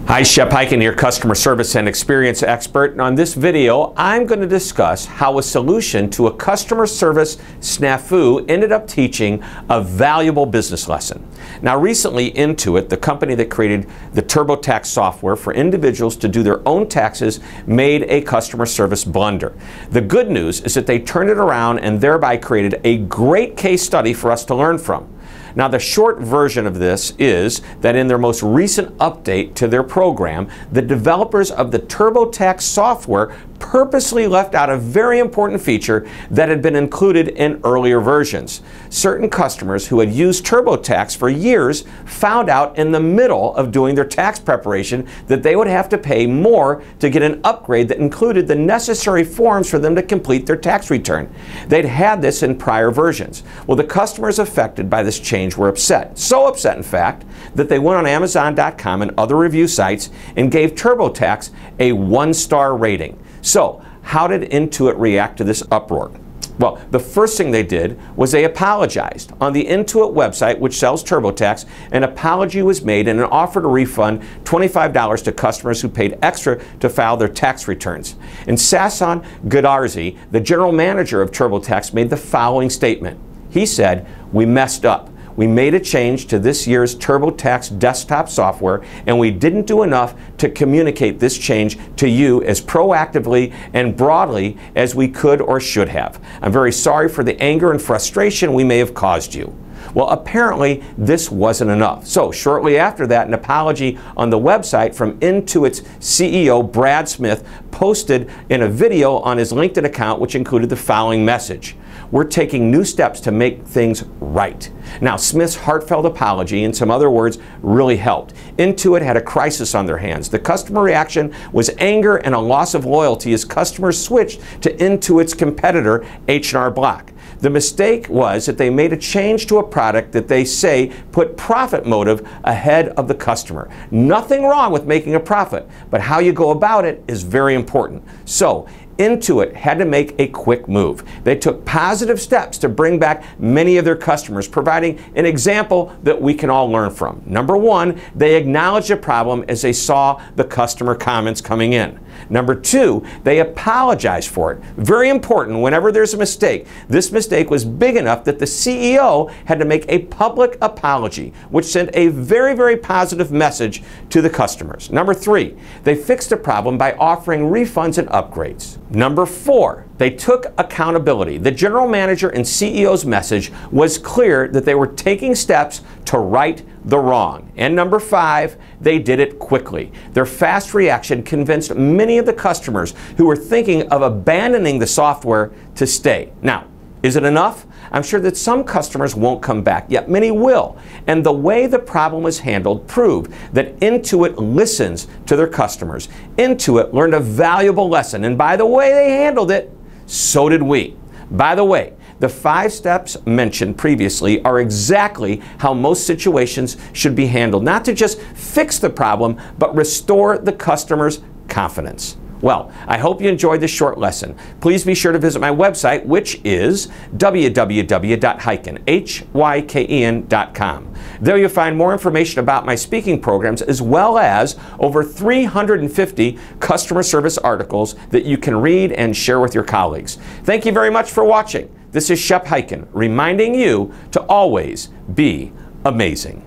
Hi, Shep Hyken here, customer service and experience expert. And on this video, I'm going to discuss how a solution to a customer service snafu ended up teaching a valuable business lesson. Now, recently, Intuit, the company that created the TurboTax software for individuals to do their own taxes, made a customer service blunder. The good news is that they turned it around and thereby created a great case study for us to learn from. Now, the short version of this is that in their most recent update to their program, the developers of the TurboTax software purposely left out a very important feature that had been included in earlier versions. Certain customers who had used TurboTax for years found out in the middle of doing their tax preparation that they would have to pay more to get an upgrade that included the necessary forms for them to complete their tax return. They'd had this in prior versions. Well, the customers affected by this change were upset. So upset, in fact, that they went on Amazon.com and other review sites and gave TurboTax a 1-star rating. So, how did Intuit react to this uproar? Well, the first thing they did was they apologized. On the Intuit website, which sells TurboTax, an apology was made and an offer to refund $25 to customers who paid extra to file their tax returns. And Sasan Goodarzi, the general manager of TurboTax, made the following statement. He said, "We messed up. We made a change to this year's TurboTax desktop software, and we didn't do enough to communicate this change to you as proactively and broadly as we could or should have. I'm very sorry for the anger and frustration we may have caused you." Well, apparently this wasn't enough. So shortly after that, an apology on the website from Intuit's CEO, Brad Smith, posted in a video on his LinkedIn account, which included the following message: "We're taking new steps to make things right." Now, Smith's heartfelt apology and some other words really helped. Intuit had a crisis on their hands. The customer reaction was anger and a loss of loyalty as customers switched to Intuit's competitor, H&R Block. The mistake was that they made a change to a product that they say put profit motive ahead of the customer. Nothing wrong with making a profit, but how you go about it is very important. So, Intuit had to make a quick move. They took positive steps to bring back many of their customers, providing an example that we can all learn from. Number one, they acknowledged the problem as they saw the customer comments coming in. Number two, they apologized for it. Very important whenever there's a mistake. This mistake was big enough that the CEO had to make a public apology, which sent a very, very positive message to the customers. Number three, they fixed the problem by offering refunds and upgrades. Number four, they took accountability. The general manager and CEO's message was clear that they were taking steps to right the wrong. And number five, they did it quickly. Their fast reaction convinced many of the customers who were thinking of abandoning the software to stay. Now, is it enough? I'm sure that some customers won't come back, yet many will. And the way the problem was handled proved that Intuit listens to their customers. Intuit learned a valuable lesson, and by the way they handled it, so did we. By the way, the 5 steps mentioned previously are exactly how most situations should be handled. Not to just fix the problem, but restore the customer's confidence. Well, I hope you enjoyed this short lesson. Please be sure to visit my website, which is www.hyken.com. There you'll find more information about my speaking programs, as well as over 350 customer service articles that you can read and share with your colleagues. Thank you very much for watching. This is Shep Hyken, reminding you to always be amazing.